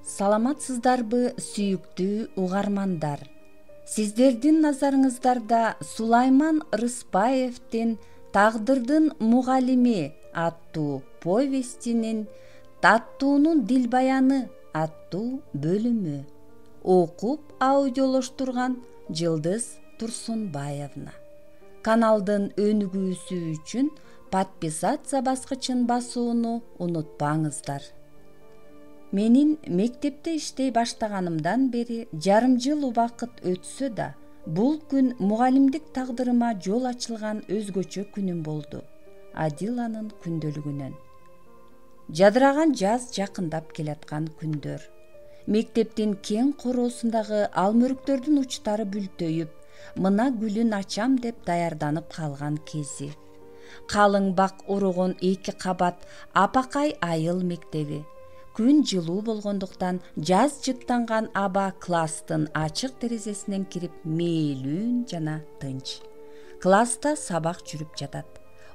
Саламатсыздарбы, сүйүктүү угармандар. Сиздердин назарыңыздарда Сулайман Рыспаевдин «Тагдырдын мугалими» аттуу повестинин «Таттуунун дилбаяны» аттуу бөлүмү. Окуп аудиолоштурган Жылдыз Турсунбаевна. Каналдын өнүгүүсү үчүн подписация баскычын басууну унутпаңыздар. Менин мектепте иштей баштаганымдан бери жарым жыл убакыт өтсө да, бул күн мугалимдик тагдырыма жол ачылган өзгөчө күнүм болду. Адиланын күндөлүгүнөн. Жадыраган жаз жакындап келаткан күндөр. Мектептин кең короосундагы алмөрүктөрдүн учтары бүлтөйүп, мына гүлүн ачам деп даярданып калган кези. Калың бак орогон 2 кабат апакай айыл мектеби. Күн жылуу болгондуктан жаз жыттанган аба класстын ачык терезесинен кирип мээлүүн жана тынч. Класста сабак жүрүп жатат.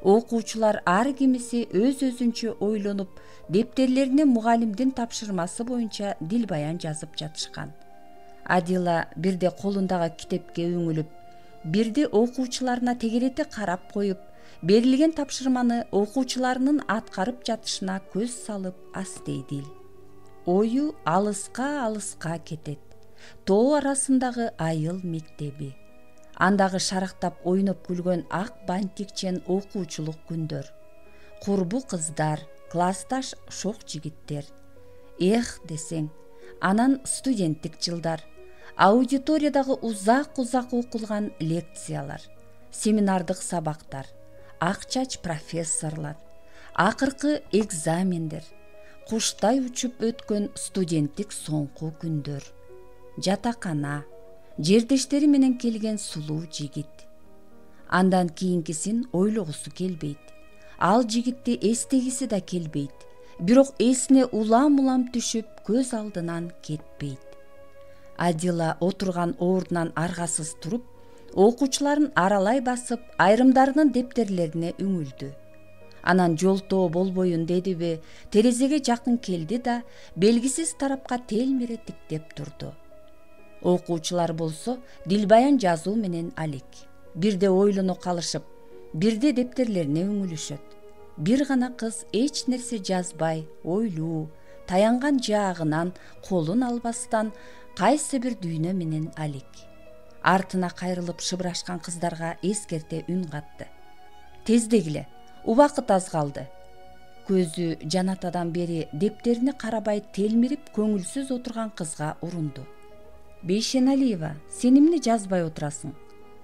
Окуучулар ар кимиси өз-өзүнчө ойлонуп, дептерлерине мугалимдин тапшырмасы боюнча дилбаян жазып жатышкан. Адила бирде колундагы китепке үңүлүп, бирде окуучуларына тегерете карап коюп, берилген тапшырманы окуучуларынын аткарып жатышына көз салып астейдил. Ою алыска кетет. Тоо арасындагы айыл мектеби. Андагы шарактап ойноп күлгөн ак бантикчен окуучулук күндөр. Курбу кыздар, классташ шок жигиттер. Эх десең, анан студенттик жылдар. Аудиториядагы узак окулган лекциялар, семинардык сабактар, ак чач профессорлор, акыркы экзамендер, куштай учуп өткөн студенттик соңку күндөр. Жатакана, жердештери менен келген сулуу жигит. Андан кийинкисин ойлогусу келбейт. Ал жигитти эстегиси да келбейт. Бирок эсине улам түшүп, көз алдынан кетпейт. Адила отурган ордунан аргасыз туруп, окуучуларын аралай басып, айрымдарынын дептерлерине үңүлдү. Анан жолтоо болбоюн дедиби, терезеге жакын келди да, белгисиз тарапка телмире тиктеп турду. Окуучулар болсо дилбаян жазуу менен алек. Бирде ойлоно калышып, бирде дептерлерине үңүлүшөт. Бир гана кыз эч нерсе жазбай, ойлуу, таянган жаагынан колун албастан кайсы бир дүйнө менен алек. Артына кайрылып шыбырашкан кыздарга эскерте үн катты. Тездегиле, убакыт аз калды. Көзү жанатадан бери дептерине карабай телмирип көңүлсүз отурган кызга урунду. Бейшеналиева, сен эмне жазбай отурасың?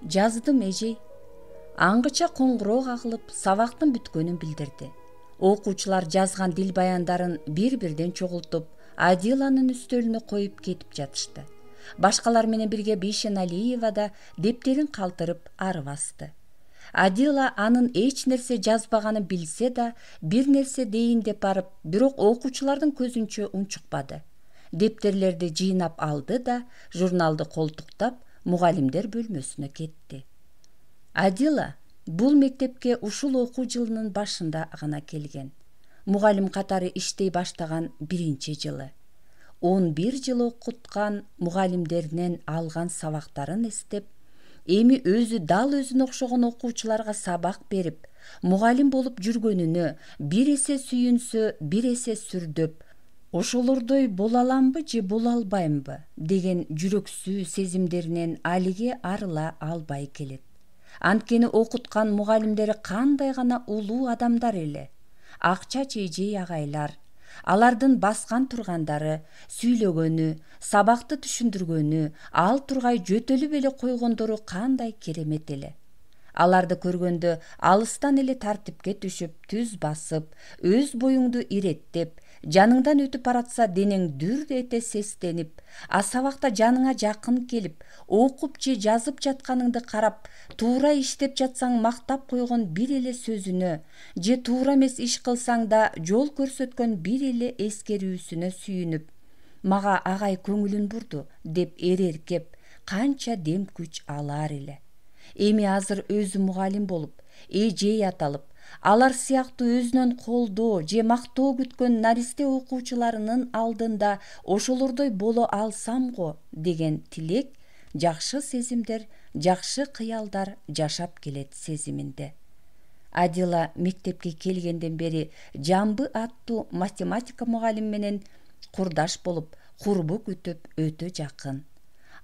Жаздым, эжей. Аңгыча коңгуроо кагылып, сабактын бүткөнүн билдирди. Окуучулар жазган дилбаяндарын бир-бирден чогултуп, Адиланын үстөлүнө коюп кетип жатышты. Башкалар менен бирге Бейшеналиева да дептерин калтырып ары басты. Адила анын эч нерсе жазбаганын билсе да, бир нерсе дейин деп барып, бирок окуучулардын көзүнчө унчукпады. Дептерлерди жыйнап алды да, журналды колтуктап, мугалимдер бөлмөсүнө кетти. Адила бул мектепке ушул окуу жылынын башында гана келген. Мугалим катары иштей баштаган биринчи жылы. 11 жыл окуткан мугалимдеринен алган сабактарын эстеп, эми өзү дал өзүнө окшогон окуучуларга сабак берип, мугалим болуп жүргөнүнө бир эсе сүйүнсө, бир эсе сүрдөп, ошолордой боло аламбы же боло албаймбы деген жүрөксүү сезимдеринен алиге арыла албай келет. Анткени окуткан мугалимдери кандай гана улуу адамдар эле. Акча эжей агайлар, алардын баскан тургандары, сүйлөгөнү, сабакты түшүндүргөнү, ал тургай жөтөлүп эле койгондору кандай керемет эле. Аларды көргөндө алыстан эле тартипке түшүп, түз басып, өз боюңду иреттеп, жаныңдан өтүп баратса денең дүр эте сестенип, сабакта жаныңа жакын келип, окуп же жазып жатканыңды карап, туура иштеп жатсаң мактап койгон бир эле сөзүнө, же туура эмес иш кылсаң да жол көрсөткөн бир эле эскерүүсүнө сүйүнүп, мага агай көңүлүн бурду деп эреркеп, канча дем күч алар эле. Эми азыр өзү мугалим болуп, эжей аталып, алар сыяктуу өзүнөн колдоо же мактоо күткөн наристе окуучуларынын алдында ошолордой боло алсам го деген тилек, жакшы сезимдер, жакшы кыялдар жашап келет сезиминде. Адила мектепке келгенден бери Жамбы аттуу математика мугалим менен курдаш болуп, курбу күтүп өтө жакын.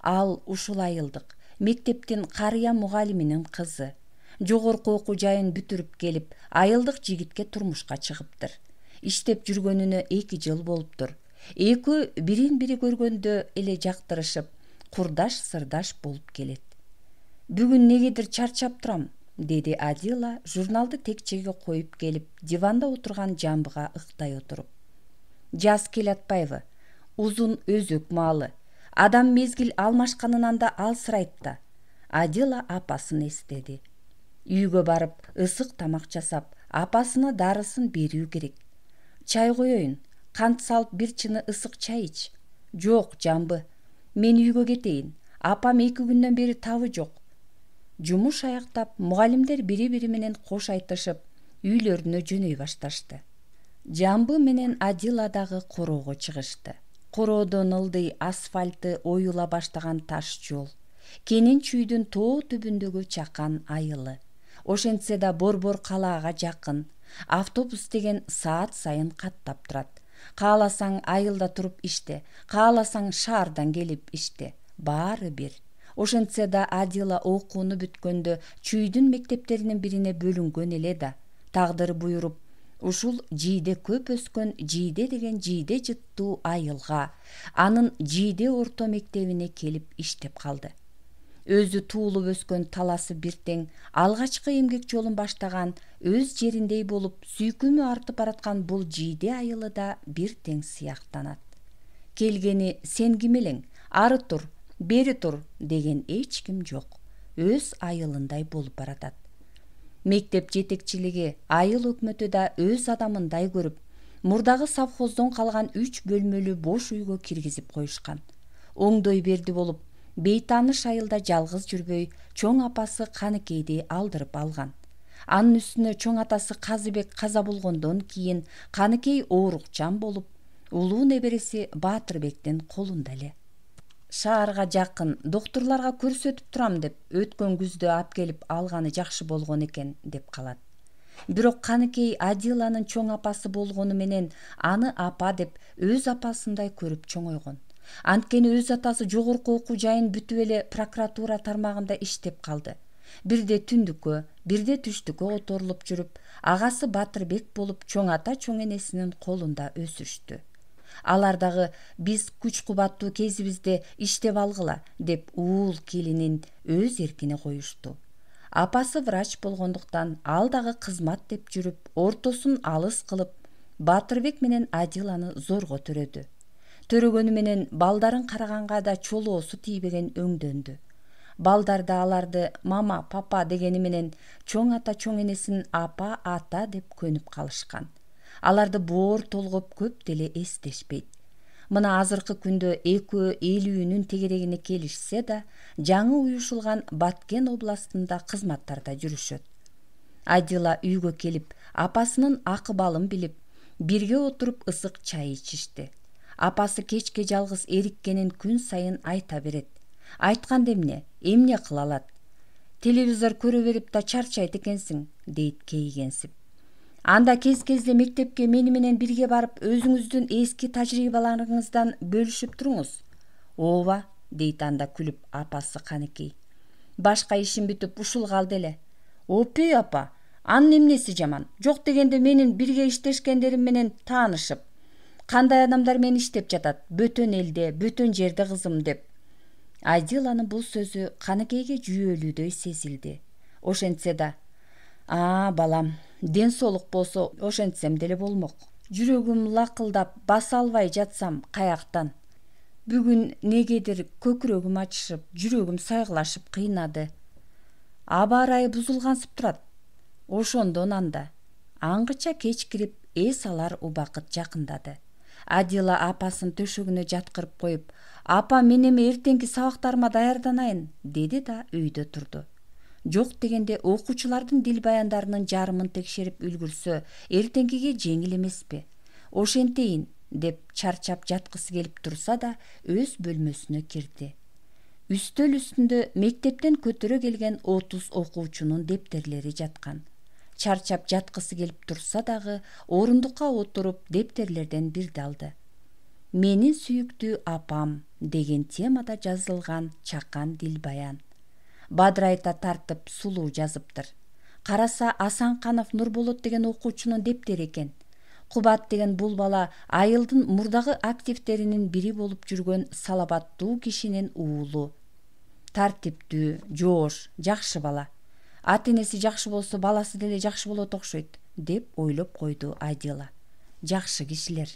Ал ушул айылдык мектептин карыя мугалиминин кызы. Жогорку окуу жайын бүтүрүп келип, айылдык жигитке турмушка чыгыптыр. Иштеп жүргөнүнө 2 жыл болуптур. Экөө бирин бири көргөндө эле жактырышып, курдаш сырдаш болуп келет. Бүгүн негедир чарчап турам, деди Адила журналды текчеге коюп келип, диванда отурган Жамбыга ыктай отуруп. Жаз келатпайбы? Узун өзөк маалы. Адам мезгил алмашканынан да алсырайт да. Адила апасын эстеди. Үйгө барып, ысык тамак жасап, апасына дарысын берүү керек. Чай коеюн, кант салып бир чыны ысык чай ич. Жок, Жамбы, мен үйгө кетейин. Апам 2 күндөн бери табы жок. Жумуш аяктап, мугалимдер бири-бири менен кош айтышып, үйлөрүнө жөнөй башташты. Жамбы менен Адила дагы короого чыгышты. Короодон ылдый асфальты оюла баштаган таш жол. Кенин чүйдүн тоо түбүндөгү чакан айылы. Ошентсе да борбор калаага жакын. Автобус деген саат сайын каттап турат. Кааласаң айылда туруп иште, кааласаң шаардан келип иште. Баары бир. Ошентсе да Адила окууну бүткөндө чүйдүн мектептеринин бирине бөлүнгөн эле да. Тагдыр буйруп, ушул жийде көп өскөн Жийде деген жийде жыттуу айылга, анын Жийде орто мектебине келип иштеп калды. Өзү туулуп өскөн таласы бир тең, алгачкы эмгек жолун баштаган, өз жериндей болуп, сүйкүмү артып бараткан бул Жийде айылы да бир тең сыяктанат. Келгени сен ким элең? Ары тур, бери тур деген эч ким жок. Өз айылындай болуп баратат. Мектеп жетекчилиги, айыл өкмөтү да өз адамындай көрүп, мурдагы совхоздон калган 3 бөлмөлүү бош үйгө киргизип коюшкан. Оңдой берди болуп, бейтааныш айылда жалгыз жүрбөй, чоң апасы Каныкейди алдырып алган. Анын үстүнө чоң атасы Казыбек каза болгондон кийин Каныкей оорукчан болуп, улуу небереси Баатырбектин колунда эле. Шаарга жакын доктурларга көрсөтүп турам деп өткөн күздө ап келип алганы жакшы болгон экен деп калат. Бирок Каныкей Адиланын чоң апасы болгону менен аны апа деп өз апасындай көрүп чоңойгон. Анткени өз атасы жогорку окуу жайын бүтүп эле прокуратура тармагында иштеп калды. Бирде түндүккө, бирде түштүккө которулуп жүрүп, агасы Батырбек болуп чоң ата чоң энесинин колунда өсүштү. Алар дагы биз күч кубаттуу кезибизде иштеп алгыла деп уул келинин өз эркине коюшту. Апасы врач болгондуктан ал дагы кызмат деп жүрүп, ортосун алыс кылып, Батырбек менен Адиланы зорго төрөдү. Төрөгөнү менен балдарын караганга да чолоосу тийбеген өңдөндү. Балдар да аларды мама, папа дегени менен чоң ата чоң энесин апа, ата деп көнүп калышкан. Аларды боор толгоп көп деле эстешпейт. Мына азыркы күндө экөө эл үйүнүн тегерегине келишсе да, жаңы уюшулган Баткен областында кызматтарда жүрүшөт. Адила үйгө келип, апасынын акыбалын билип, бирге отуруп ысык чай ичишти. Апасы кечке жалгыз эриккенин күн сайын айта берет. Айтканда эмне кыла алат? Телевизор көрө берип да чарчайт экенсиң, дейт кейгенсип. Анда кез-кезде мектепке мени менен бирге барып, өзүңүздүн эски тажрыйбаларыңыздан бөлүшүп туруңуз. Ооба, дейт анда күлүп апасы Каныкей. Башка ишим бүтүп ушул калды эле. Опей апа, анын эмнеси жаман? Жок дегенде менин бирге иштешкендерим менен таанышып, кандай адамдар менен иштеп жатат, бөтөн элде, бөтөн жерде кызым деп. Адиланын бул сөзү Каныкейге жүйөлүүдөй сезилди. Ошентсе да, балам, ден соолук болсо ошентсем деле болмок. Жүрөгүм лакылдап, баса албай жатсам каяктан. Бүгүн негедир көкүрөгүм ачышып, жүрөгүм сайгылашып кыйнады. Аба ырайы бузулгансып турат. Ошондон анда аңгыча кеч кирип, эс алар убакыт жакындады. Адила апасын төшөгүнө жаткырып коюп, апа мен эми эртеңки сабактарыма даярданайын, деди да үйдө турду. Жок дегенде окуучулардын дил баяндарынын жарымын текшерип үлгүрсө, эртеңкиге жеңил эмеспи? Ошентейин деп чарчап жаткысы келип турса да, өз бөлмөсүнө кирди. Үстөл үстүндө мектептен көтөрө келген 30 окуучунун дептерлери жаткан. Чарчап жаткысы келип турса дагы, орундукка отуруп дептерлерден бирди алды. Менин сүйүктүү апам деген темада жазылган чакан дил баян. Бадрайта тартып сулуу жазыптыр. Караса Асанканов Нурболот деген окуучунун дептери экен. Кубат деген бул бала айылдын мурдагы активдеринин бири болуп жүргөн салабаттуу кишинин уулу. Тартиптүү, жоош, жакшы бала. Ата-энеси жакшы болсо, баласы деле жакшы болот окшойт, деп ойлоп койду Адила. Жакшы кишилер.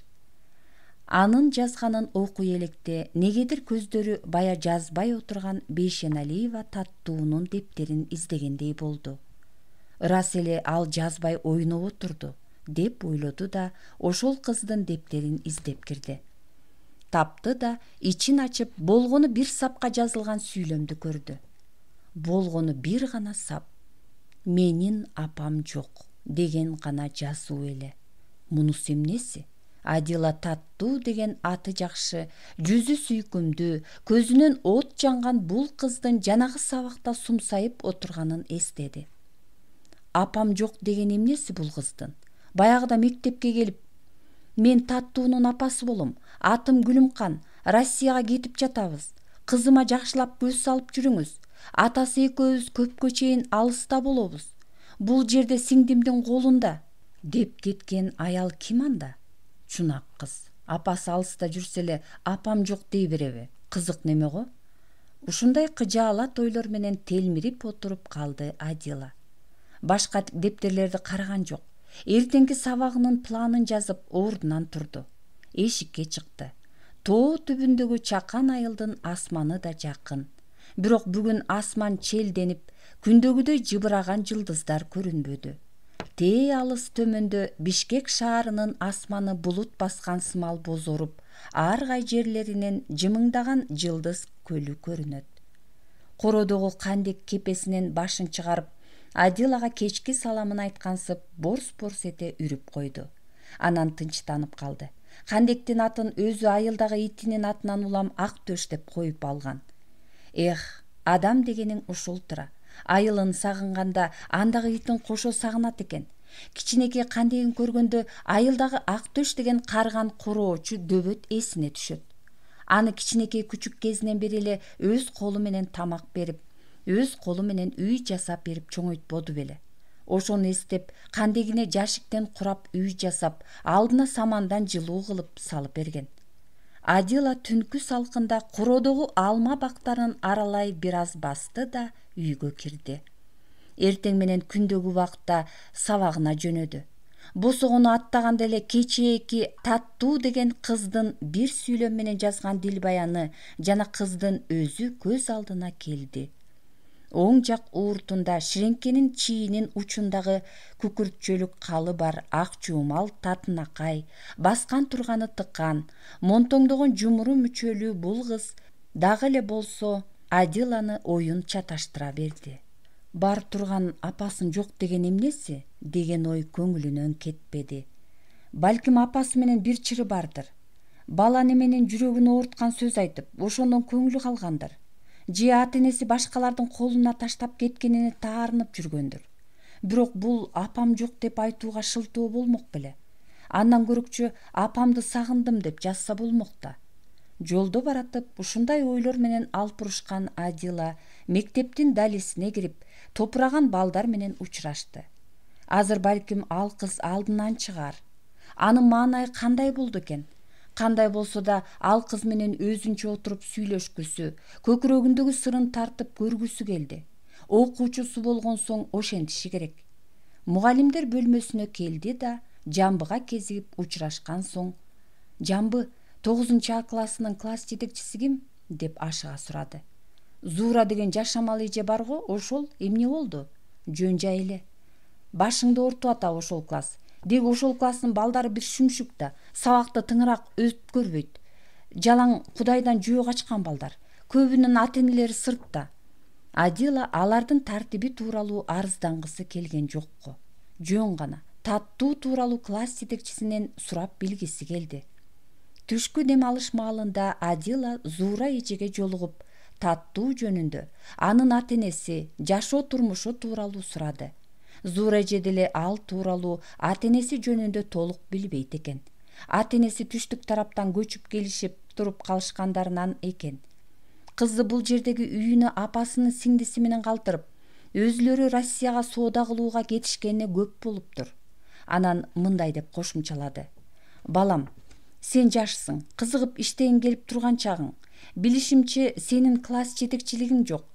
Анын жазганын окуй электе негедир көздөрү бая жазбай отурган Бейшеналиева Таттуунун дептерин издегендей болду. Ырас эле ал жазбай ойноп отурду, деп ойлоду да ошол кыздын дептерин издеп кирди. Тапты да ичин ачып, болгону бир сапка жазылган сүйлөмдү көрдү. Болгону бир гана сап. Менин апам жок деген гана жазуу эле. Мунусу эмнеси? Адила Таттуу деген аты жакшы, жүзү сүйкүмдүү, көзүнөн от жанган бул кыздын жанагы сабакта сумсайып отурганын эстеди. Апам жок деген эмнеси бул кыздын? Баягыда мектепке келип, мен Таттуунун апасы болом, атым Гүлүмкан, Россияга кетип жатабыз. Кызыма жакшылап көз салып жүрүңүз. Атасы экөөбүз көпкө чейин алыста болобуз. Бул жерде сиңдимдин колунда, деп кеткен аял ким анда? Чунак кыз. Апасы алыста жүрсө эле апам жок дей береби? Кызык неме го? Ушундай кыжаалат ойлор менен телмирип отуруп калды Адила. Башка дептерлерди караган жок. Эртеңки сабагынын планын жазып ордунан турду. Эшикке чыкты. Тоо түбүндөгү чакан айылдын асманы да жакын. Бирок бүгүн асман челденип, күндөгүдөй жыбыраган жылдыздар көрүнбөдү. Тээ алыс төмөндө Бишкек шаарынын асманы булут баскан сымал бозоруп, ар кай жерлеринен жымыңдаган жылдыз көлү көрүнөт. Кородогу Кандек кепесинен башын чыгарып, Адилага кечки саламын айткансып, борс-борс эте үрүп койду. Анан тынчтанып калды. Кандектин атын өзү айылдагы итинин атынан улам Ак төш деп коюп алган. Эх, адам дегениң ушул тура. Айылын сагынганда андагы итин кошо сагынат экен. Кичинекей Кандегин көргөндө айылдагы Ак төш деген карган короочу дөбөт эсине түшөт. Аны кичинекей күчүк кезинен бери эле өз колу менен тамак берип, өз колу менен үй жасап берип чоңойтподу беле. Ошону эстеп, Кандегине жашиктен курап үй жасап, алдына самандан жылуу кылып салып берген. Адила түнкү салкында кородогу алма бактарын аралай бир аз басты да үйгө кирди. Эртең менен күндөгү убакта сабагына жөнөдү. Босогону аттаганда эле кечээки Таттуу деген кыздын бир сүйлөм менен жазган дил баяны жана кыздын өзү көз алдына келди. Оң жак ууртунда ширеңкенин чийинин учундагы күкүртчөлүк калы бар ак жуумал татынакай, баскан турганы тыкан, монтоңдогон жумуру мүчөлүү бул кыз дагы эле болсо Адиланы оюн чаташтыра берди. Бар турган апасын жок деген эмнеси? Деген ой көңүлүнөн кетпеди. Балким апасы менен бир чыры бардыр. Бала неменен жүрөгүн ооруткан сөз айтып, ошондон көңүлү калгандыр. Же ата-энеси башкалардын колуна таштап кеткенине таарынып жүргөндүр. Бирок бул апам жок деп айтууга шылтоо болмок беле. Андан көрөкчү апамды сагындым деп жазса болмок да. Жолдо баратып ушундай ойлор менен алпурушкан Адила мектептин далесине кирип, топураган балдар менен учурашты. Азыр балким ал кыз алдынан чыгар. Анын маанайы кандай болду экен? Кандай болсо да ал кыз менен өзүнчө отуруп сүйлөшкүсү, көкүрөгүндөгү сырын тартып көргүсү келди. Окуучусу болгон соң ошентиши керек. Мугалимдер бөлмөсүнө келди да Жамбыга кезигип учурашкан соң, "Жамбы, 9 классынын класс жетекчиси ким?" деп ашыга сурады. "Зуура деген жашамал эже бар го, ошол эмне болду?" "Жөн жай эле. Башыңды оорутуп атабы ошол класс. Деги ошол класстын балдары бир шүмшүк да, сабакты тыңыраак өткөрбөйт. Жалаң Кудайдан жөө качкан балдар. Көбүнүн ата-энелери сыртта. Адила алардын тартиби тууралуу арыздангысы келген жокко. Жөн гана таттуу тууралуу класс жетекчисинен сурап билгиси келди. Түшкү дем алыш маалында Адила Зуура эжеге жолугуп, таттуу жөнүндө, анын ата-энеси, жашоо турмушу тууралуу сурады. Зуура эже деле ал тууралуу ата-энеси жөнүндө толук билбейт экен. Ата-энеси түштүк тараптан көчүп келишип туруп калышкандарынан экен. Кызы бул жердеги үйүнө апасынын сиңдиси менен калтырып, өзүлөрү Россияга соода кылууга кетишкенине көп болуптур. Анан мындай деп кошумчалады: балам, сен жашсың, кызыгып иштегиң келип турган чагың. Билишимче, сенин класс жетекчилигиң жок.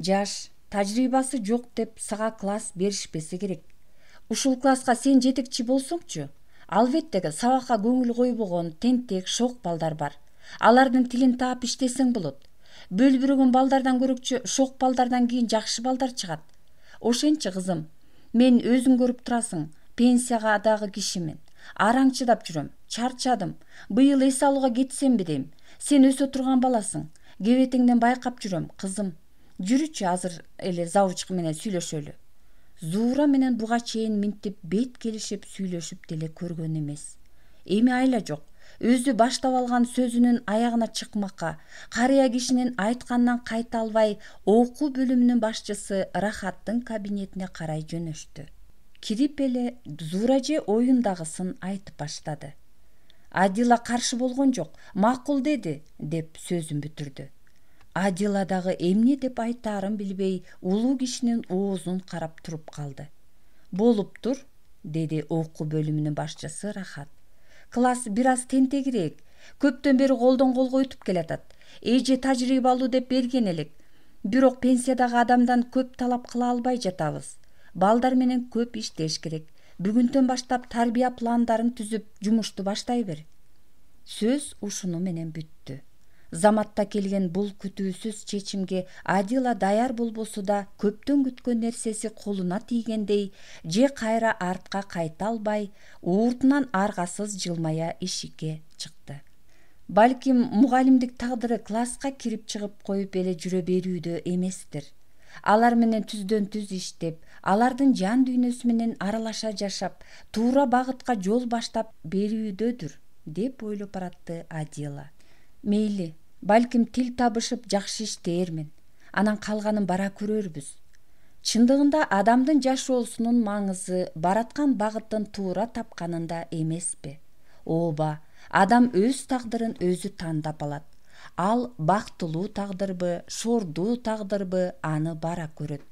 Жаш, тажрыйбасы жок деп сага класс беришпесе керек. Ушул класска сен жетекчи болсоңчу, албетте сабакка көңүл койбогон, тентек, шок балдар бар. Алардын тилин таап иштесең болот. Бөлбүрөгөн балдардан көрөкчү шок балдардан кийин жакшы балдар чыгат. Ошентчи кызым, мен өзүң көрүп турасың, пенсияга дагы кишимин. Араң чыдап жүрөм, чарчадым. Быйыл эс алууга кетсемби дейм. Сен өсө турган баласың. Кебетеңден байкап жүрөм, кызым. Жүрүчү, азыр эле завучка менен сүйлөшөлү. Зуура менен буга чейин минтип бет келишип сүйлөшүп деле көргөн эмес. Эми айла жок. Өзү баштап алган сөзүнүн аягына чыкмакка, карыя кишинин айтканынан кайта албай, окуу бөлүмүнүн башчысы Рахаттын кабинетине карай жөнөштү. Кирип эле Зуура эже оюндагысын айтып баштады. Адила каршы болгон жок, макул деди, деп сөзүн бүтүрдү. Адила дагы эмне деп айтаарын билбей, улуу кишинин оозун карап туруп калды. Болуптур, деди окуу бөлүмүнүн башчысы Рахат. Класс бир аз тентегирээк, көптөн бери колдон колго өтүп келатат. Эже тажрыйбалуу деп берген элек. Бирок пенсиядагы адамдан көп талап кыла албай жатабыз. Балдар менен көп иштеш керек. Бүгүндөн баштап тарбия пландарын түзүп, жумушту баштай бер. Сөз ушуну менен бүттү. Заматта келген бул күтүүсүз чечимге Адила даяр болбосо да, көптөн күткөн нерсеси колуна тийгендей, же кайра артка кайта албай, ууртунан аргасыз жылмая ишикке чыкты. Балким мугалимдик тагдыры класска кирип чыгып коюп эле жүрө берүүдө эместир. Алар менен түздөн түз иштеп, алардын жан дүйнөсү менен аралаша жашап, туура багытка жол баштап берүүдөдүр, деп ойлоп баратты Адила. Мейли, балким тил табышып жакшы иштээрмин. Анан калганын бара көрөрбүз. Чындыгында адамдын жашоосунун маңызы бараткан багыттын туура тапканында эмеспи? Ооба, адам өз тагдырын өзү тандап алат. Ал бактылуу тагдырбы, шордуу тагдырбы, аны бара көрөт.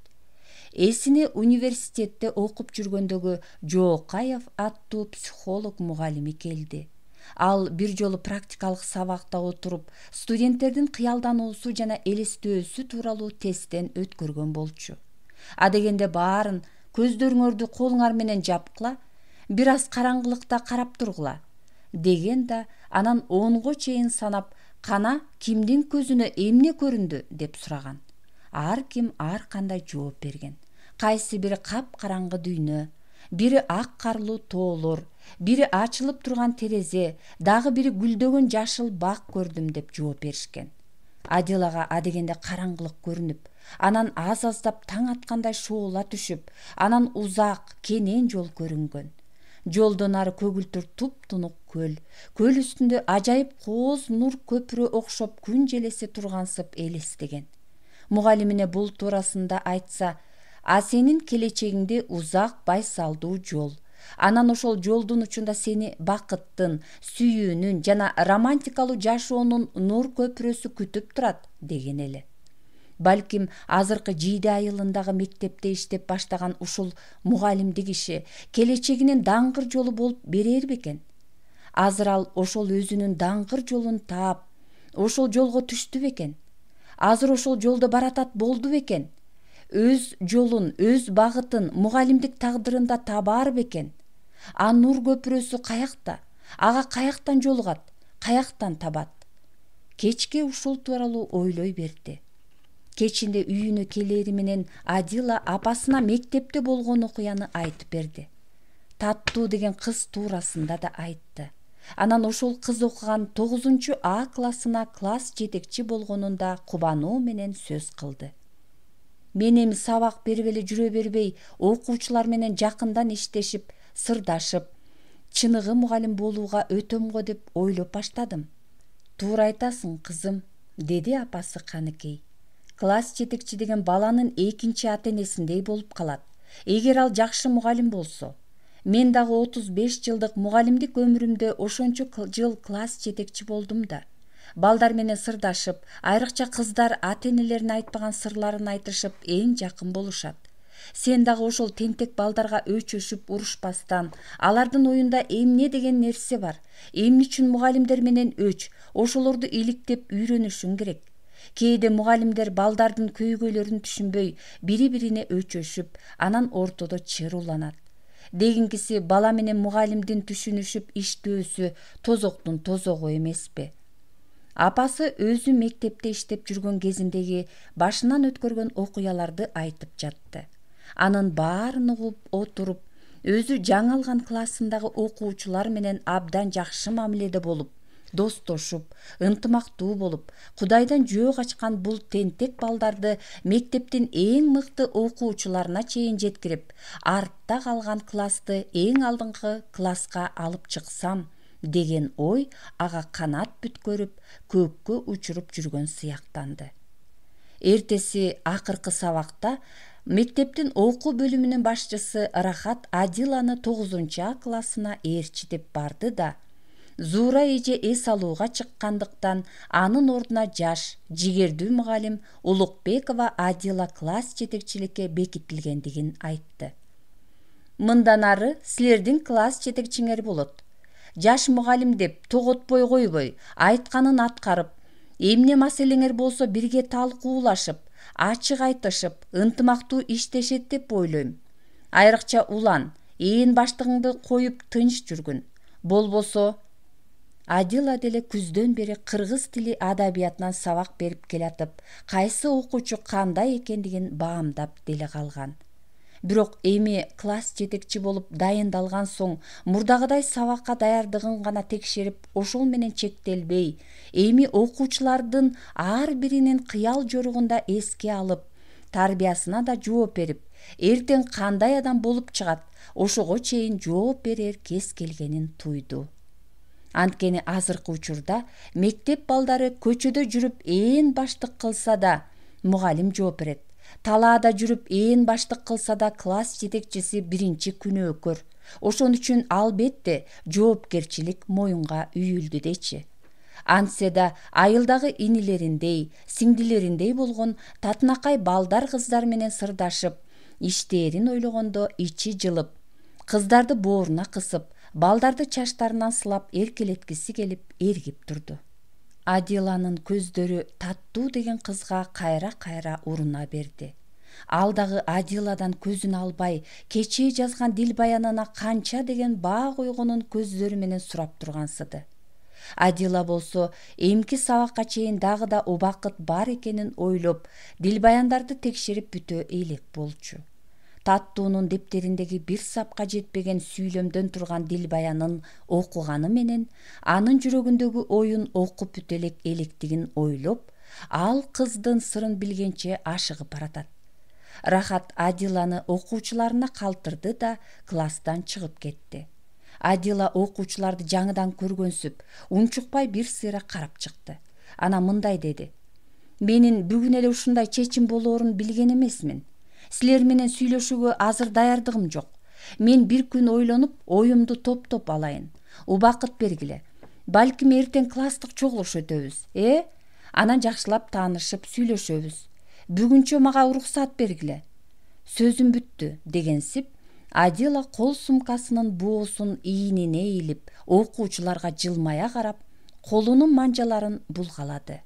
Эсине университетте окуп жүргөндөгү Жоокаев аттуу психолог мугалими келди. Ал бир жолу практикалык сабакта отуруп, студенттердин кыялдануусу жана элестөөсү тууралуу тесттен өткөргөн болчу. Адегенде баарын көздөрүңөрдү колуңар менен жапкыла, бир аз караңгылыкта карап тургула, деген да анан 10го чейин санап, кана кимдин көзүнө эмне көрүндү деп сураган. Ар ким ар кандай жооп берген. Кайсы бири капкараңгы дүйнө, бири ак карлуу тоолор, бири ачылып турган терезе, дагы бири гүлдөгөн жашыл бак көрдүм деп жооп беришкен. Адилага адегенде караңгылык көрүнүп, анан аз-аздап таң аткандай шоола түшүп, анан узак, кенен жол көрүнгөн. Жолдон ары көгүлтүр туп-тунук көл, көл үстүндө ажайып кооз нур көпүрө окшоп күн желеси тургансып элестеген. Мугалимине бул туурасында айтса, а сенин келечегиңде узак байсалдуу жол. Анан ошол жолдун учунда сени бакыттын, сүйүүнүн жана романтикалуу жашоонун нур көпүрөсү күтүп турат, деген эле. Балким азыркы жийде айылындагы мектепте иштеп баштаган ушул мугалимдик иши келечегинин даңгыр жолу болуп берер бекен. Азыр ал ошол өзүнүн даңгыр жолун таап, ошол жолго түштү бекен. Азыр ошол жолдо баратат болду бекен. Өз жолун, өз багытын мугалимдик тагдырында табаар бекен. А нур көпүрөсү каякта? Ага каяктан жолугат? Каяктан табат? Кечке ушул тууралуу ойлой берди. Кечинде үйүнө келери менен Адила апасына мектепте болгон окуяны айтып берди. Таттуу деген кыз туурасында да айтты. Анан ошол кыз окуган 9А классына класс жетекчи болгонун да кубануу менен сөз кылды. Мен эми сабак берип эле жүрө бербей, окуучулар менен жакындан иштешип, сырдашып, чыныгы мугалим болууга өтөм го деп ойлоп баштадым. Туура айтасың, кызым, деди апасы Каныкей. Класс жетекчи деген баланын экинчи ата-энесиндей болуп калат. Эгер ал жакшы мугалим болсо. Мен дагы 35 жылдык мугалимдик өмүрүмдө ошончо жыл класс жетекчи болдум да. Балдар менен сырдашып, айрыкча кыздар ата-энелерине айтпаган сырларын айтышып, эң жакын болушат. Сен дагы ошол тентек балдарга өчөшүп урушпастан, алардын оюнда эмне деген нерсе бар, эмне үчүн мугалимдер менен өч, ошолорду иликтеп үйрөнүшүң керек. Кээде мугалимдер балдардын көйгөйлөрүн түшүнбөй, бири-бирине өчөшүп, анан ортодо чыр уланат. Дегинкиси бала менен мугалимдин түшүнүшүп иштөөсү тозоктун тозогу эмеспи? Апасы өзү мектепте иштеп жүргөн кезиндеги башынан өткөргөн окуяларды айтып жатты. Анын баарын угуп отуруп, өзү жаңы алган классындагы окуучулар менен абдан жакшы мамиледе болуп, достошуп, ынтымактуу болуп, Кудайдан жөө качкан бул тентек балдарды мектептин эң мыкты окуучуларына чейин жеткирип, артта калган классты эң алдыңкы класска алып чыксам деген ой ага канат бүткөрүп, көккө учуруп жүргөн сыяктанды. Эртеси акыркы сабакта мектептин окуу бөлүмүнүн башчысы Рахат Адиланы 9А классына ээрчитип барды да, Зуура эже эс алууга чыккандыктан анын ордуна жаш, жигердүү мугалим Улукбекова Адила класс жетекчиликке бекитилгендигин айтты. Мындан ары силердин класс жетекчиңер болот. Жаш мугалим деп тоготпой койбой, айтканын аткарып, эмне маселеңер болсо бирге талкуулашып, ачык айтышып, ынтымактуу иштешет деп ойлойм. Айрыкча улан, ээн баштыгыңды коюп тынч жүргүн. Болбосо Адила деле күздөн бери кыргыз тили адабиятынан сабак берип келатып, кайсы окуучу кандай экендигин баамдап деле калган. Бирок эми класс жетекчи болуп дайындалган соң мурдагыдай сабакка даярдыгын гана текшерип, ошол менен чектелбей, эми окуучулардын ар биринин кыял жоругунда эске алып, тарбиясына да жооп берип, эртең кандай адам болуп чыгат, ошого чейин жооп берер кез келгенин туйду. Анткени азыркы учурда мектеп балдары көчөдө жүрүп ээн баштык кылса да мугалим жооп берет. Талаада жүрүп ээн баштык кылса да класс жетекчиси биринчи күнөөкөр. Ошон үчүн албетте жоопкерчилик моюнга үйүлдү дечи. Антсе да айылдагы инилериндей, сиңдилериндей болгон татынакай балдар кыздар менен сырдашып, иштерин ойлогондо ичи жылып, кыздарды бооруна кысып, балдарды чачтарынан сылап эркелеткиси келип эргип турду. Адиланын көздөрү Таттуу деген кызга кайра-кайра уруна берди. Ал дагы Адиладан көзүн албай, кечээ жазган дил баянына канча деген баа койгонун көздөрү менен сурап тургансыды. Адила болсо эмки сабакка чейин дагы да убакыт бар экенин ойлоп, дил баяндарды текшерип бүтө элек болчу. Таттуунун дептериндеги бир сапка жетпеген сүйлөмдөн турган дил баянын окуганы менен, анын жүрөгүндөгү оюн окуп бүтө электигин ойлоп, ал кыздын сырын билгенче ашыгып баратат. Рахат Адиланы окуучуларына калтырды да класстан чыгып кетти. Адила окуучуларды жаңыдан көргөнсүп, унчукпай бир сыйра карап чыкты. Анан мындай деди: "Менин бүгүн эле ушундай чечим болоорун билген эмесмин. Силер менен сүйлөшүүгө азыр даярдыгым жок. Мен бир күн ойлонуп, оюмду топтоп алайын. Убакыт бергиле. Балким эртең класстык чогулуш өтөбүз, Анан жакшылап таанышып сүйлөшөбүз. Бүгүнчө мага уруксат бергиле." Сөзүм бүттү дегенсип, Адила кол сумкасынын боосун ийинине ийилип, окуучуларга жылмая карап, колунун манжаларын булгалады.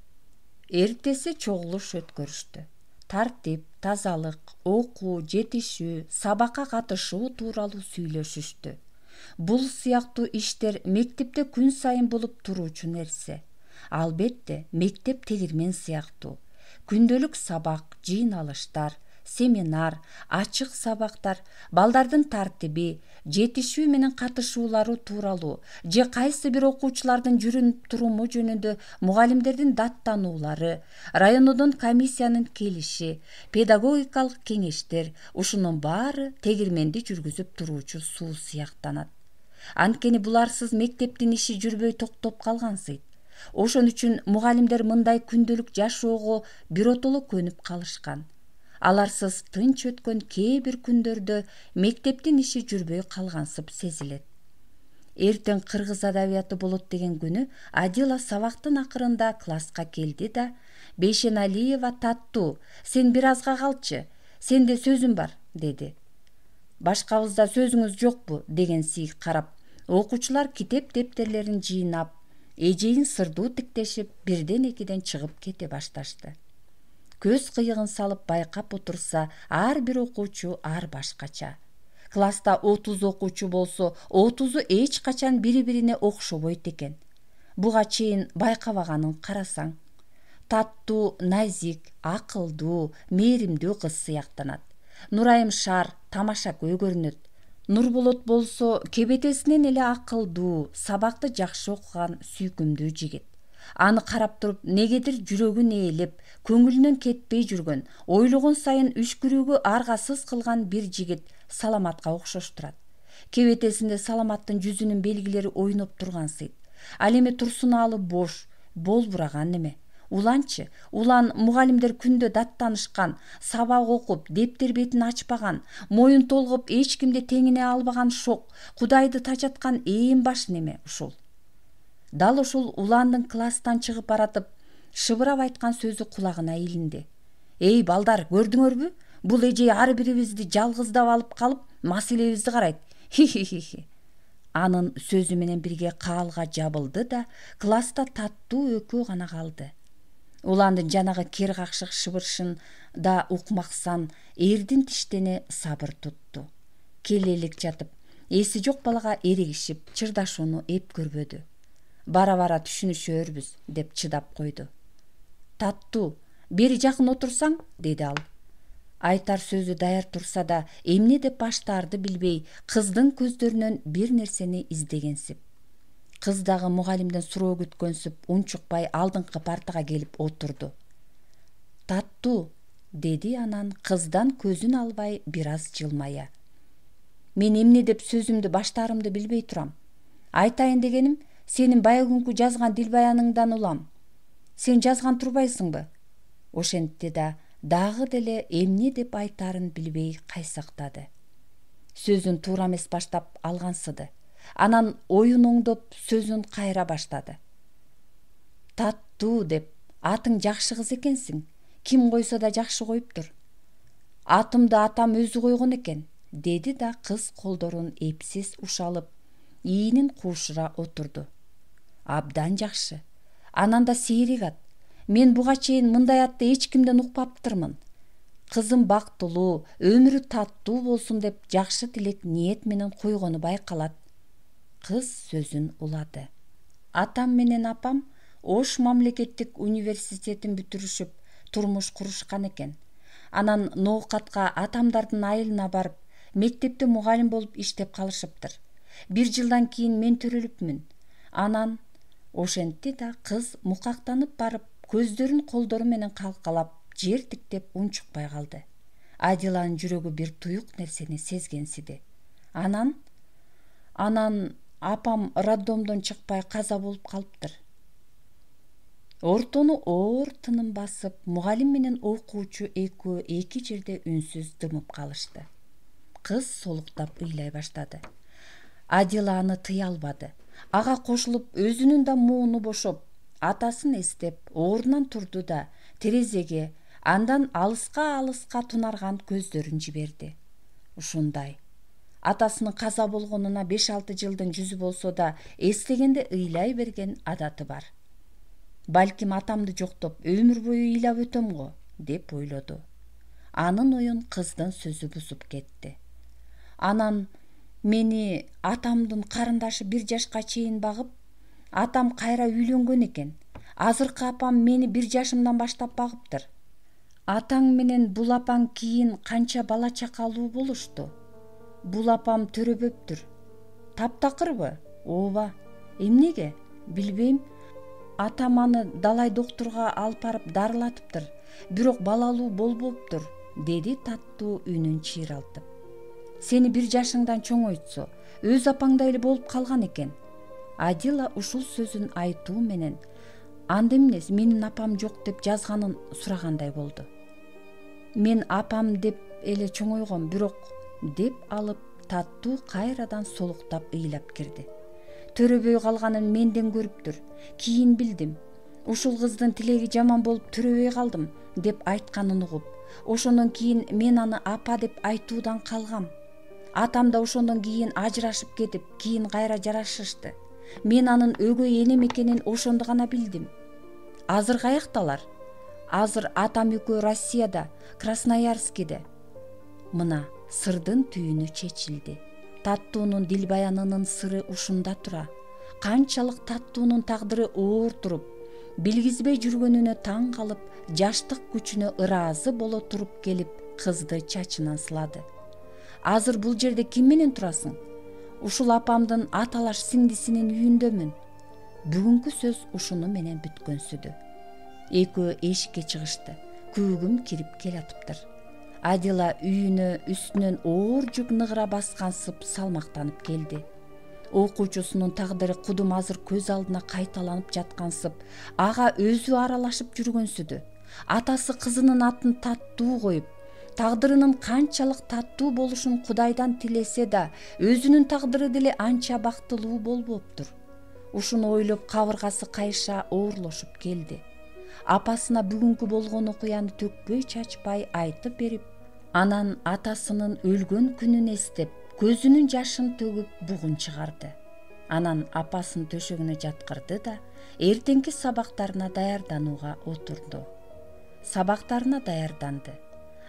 Эртеси чогулуш өткөрүштү. Тартип, тазалык, окуу, жетишүү, сабакка катышуу тууралуу сүйлөшүштү. Бул сыяктуу иштер мектепте күн сайын болуп туруучу нерсе. Албетте, мектеп тегирмен сыяктуу. Күндөлүк сабак, жыйналыштар, семинар, ачык сабактар, балдардын тартиби, жетишүү менен катышуулары тууралуу же кайсы бир окуучулардын жүрүп туруму жөнүндө мугалимдердин даттануулары, районодон комиссиянын келиши, педагогикалык кеңештер ушунун баары тегирменди жүргүзүп туруучу суу сыяктанат. Анткени буларсыз мектептин иши жүрбөй токтоп калгансыйт. Ошон үчүн мугалимдер мындай күндөлүк жашоого биротоло көнүп калышкан. Аларсыз тынч өткөн кээ бир күндөрдө мектептин иши жүрбөй калгансып сезилет. Эртең кыргыз адабияты болот деген күнү Адила сабактын акырында класска келди да: «Бейшеналиева Таттуу, сен бир азга калчы, сенде сөзүм бар», деди. «Башкабызда сөзүңүз жокпу?» дегенсий карап, окуучулар китеп дептерлерин жыйнап, эжейин сырдуу тиктешип, бирден экиден чыгып кете башташты. Көз кыйыгын салып байкап отурса, ар бир окуучу ар башкача. Класста 30 окуучу болсо, 30-у эч качан бири-бирине окшобойт экен. Буга чейин байкабаганын карасаң. Таттуу, назик, акылдуу, мээримдүү кыз сыяктанат. Нурайым шар, тамашакөй көрүнөт. Нурболот болсо кебетесинен эле акылдуу, сабакты жакшы окуган сүйкүмдүү жигит. Аны карап туруп негедир жүрөгүн ээлеп, көңүлүнөн кетпей жүргөн, ойлогон сайын үшкүрүүгө аргасыз кылган бир жигит Саламатка окшош турат. Кебетесинде Саламаттын жүзүнүн белгилери ойноп тургансыйт. Ал эми турсунаалы бош, болбураган эме. Уланчы, улан мугалимдер күндө даттанышкан, сабак окуп, дептер бетин ачпаган, моюн толгоп эч кимди теңине албаган шок, Кудайды тажаткан ээн баш неме ушул. Дал ушул уландын класстан чыгып баратып, шыбырап айткан сөзү кулагына илинди. «Эй балдар, көрдүңөрбү? Бул эжей ар бирибизди жалгыздап алып калып, маселебизди карайт. Хи-хи-хи». Анын сөзү менен бирге каалга жабылды да класста Таттуу экөө гана калды. Уландын жанагы кер какшык шыбырышын да укмаксан, эрдин тиштене сабыр тутту. Келелик жатып, эси жок балага эрегишип, чырдашууну эп көрбөдү. Бара-бара түшүнүшөөрбүз, деп чыдап койду. «Таттуу, бери жакын отурсаң», деди ал. Айтар сөзү даяр турса да, эмне деп баштаарды билбей, кыздын көздөрүнөн бир нерсени издегенсип. Кыз дагы мугалимден суроо күткөнсүп, унчукпай алдыңкы партага келип отурду. «Таттуу», деди анан кыздан көзүн албай бир аз жылмая. «Мен эмне деп сөзүмдү баштаарымды билбей турам. Айтайын дегеним, сенин баягүнкү жазган дилбаяныңдан улам. Сен жазган турбайсыңбы?» Ошентти да дагы деле эмне деп айтаарын билбей кайсактады. Сөзүн туура эмес баштап алгансыды. Анан оюн оңдоп сөзүн кайра баштады. «Таттуу деп, атың жакшы кыз экенсиң. Ким койсо да жакшы коюптур. Атымды атам өзү койгон экен», деди да кыз колдорун эпсиз ушалып, иинин куушура отурду. «Абдан жакшы. Анан да сейрек ат. Мен буга чейин мындай атты эч кимден укпаптырмын. Кызым бактылуу, өмүрү таттуу болсун деп жакшы тилек ниет менен койгону байкалат». Кыз сөзүн улады. «Атам менен апам Ош мамлекеттик университетин бүтүрүшүп, турмуш курушкан экен. Анан ноокатка атамдардын айылына барып, мектепте мугалим болуп иштеп калышыптыр. Бир жылдан кийин мен төрөлүпмүн. Анан...» Ошентти да кыз мукактанып барып, көздөрүн колдору менен калкалап, жер тиктеп унчукпай калды. Адиланын жүрөгү бир туюк нерсени сезгенсиди. Анан апам роддомдон чыкпай каза болуп калыптыр. Ортону оор тыным басып, мугалим менен окуучу экөө эки жерде үнсүз дымып калышты. Кыз солуктап ыйлай баштады. Адила аны тыя албады. Ага кошулуп, өзүнүн да мууну бошоп, атасын эстеп, ордунан турду да терезеге, андан алыска тунарган көздөрүн жиберди. Ушундай. Атасынын каза болгонуна 5-6 жылдын жүзү болсо да, эстегенде ыйлай берген адаты бар. «Балким атамды жоктоп, өмүр бою ыйлап өтөм го», деп ойлоду. Анын оюн кыздын сөзү бузуп кетти. «Анан мени атамдын карындашы 1 жашка чейин багып, атам кайра үйлөнгөн экен. Азыркы апам мени 1 жашымдан баштап багыптыр. Атаң менен бул апаң кийин канча бала чакалуу болушту. Бул апам төрөбөптүр. Таптакырбы? Ооба. Эмнеге? Билбейм. Атам аны далай доктурга алып барып дарылатыптыр. Бирок балалуу болбоптур, деди таттуу үнүн чыйралтып. Сени 1 жашыңдан чоңойтсо, өз апаңдай эле болуп калган экен. Адила ушул сөзүн айтуу менен анда эмнес менин апам жок деп жазганын сурагандай болду. Мен апам деп эле чоңойгом, бирок деп алып таттуу кайрадан солуктап ыйлап кирди. Төрөбөй калганын менден көрүптүр. Кийин билдим. Ушул кыздын тилеги жаман болуп төрөбөй калдым деп айтканын угуп, ошондон кийин мен аны апа деп айтуудан калгам. Атам да ошондон кийин ажырашып кетип, кийин кайра жарашышты. Мен анын өгөй энем экенин ошондо гана билдим. Азыр каякталар? Азыр атам экөө Россияда, Красноярскиде. Мына сырдын түйүнү чечилди. Таттуунун дилбаянынын сыры ушунда тура. Канчалык таттуунун тагдыры оор туруп, билгизбей жүргөнүнө таң калып, жаштык күчүнө ыраазы боло туруп келип, кызды чачынан сылады. Азыр бул жерде ким менен турасың? Ушул апамдын аталаш сиңдисинин үйүндөмүн. Бүгүнкү сөз ушуну менен бүткөнсүдү. Экөө эшикке чыгышты. Күүгүм кирип келатыптыр. Адила үйүнө үстүнөн оор жүк ныгыра баскансып салмактанып келди. Окуучусунун тагдыры кудум азыр көз алдына кайталанып жаткансып, ага өзү аралашып жүргөнсүдү. Атасы кызынын атын Таттуу коюп, тагдырынын канчалык таттуу болушун Кудайдан тилесе да, өзүнүн тагдыры деле анча бактылуу болбоптур. Ушуну ойлоп кабыргасы кайша оорлошуп келди. Апасына бүгүнкү болгон окуяны төкпөй чачпай айтып берип, анан атасынын өлгөн күнүн эстеп, көзүнүн жашын төгүп бугун чыгарды. Анан апасын төшөгүнө жаткырды да эртеңки сабактарына даярданууга отурду. Сабактарына даярданды.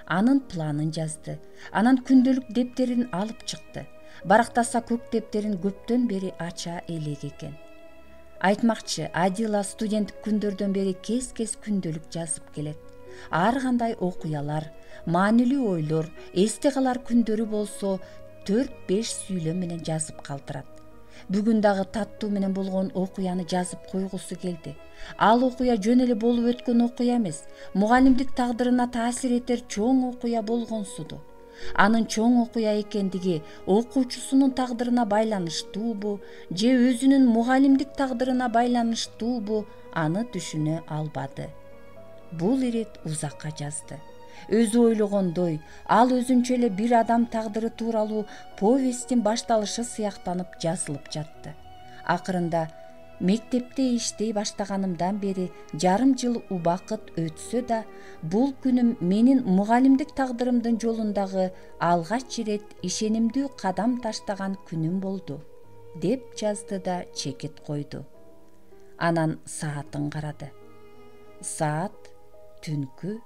Анын планын жазды. Анан күндөлүк дептерин алып чыкты. Барактаса көк дептерин көптөн бери ача элек экен. Айтмакчы, Адила студенттик күндөрдөн бери кес-кес күндөлүк жазып келет. Ар кандай окуялар, маанилүү ойлор, эсте калар күндөрү болсо 4-5 сүйлөм менен жазып калтырат. Бүгүн дагы Таттуу менен болгон окуяны жазып койгусу келди. Ал окуя жөн эле болуп өткөн окуя эмес, мугалимдик тагдырына таасир этер чоң окуя болгонсуду. Анын чоң окуя экендиги окуучусунун тагдырына байланыштуубу же өзүнүн мугалимдик тагдырына байланыштуубу аны түшүнө албады. Бул ирет узакка жазды. Өзү ойлогондой, ал өзүнчө эле бир адам тагдыры тууралуу повесттин башталышы сыяктанып жазылып жатты. Акырында мектепте иштей баштаганымдан бери жарым жыл убакыт өтсө да, бул күнүм менин мугалимдик тагдырымдын жолундагы алгач ирет ишенимдүү кадам таштаган күнүм болду, деп жазды да чекит койду. Анан саатын карады. Саат түнкү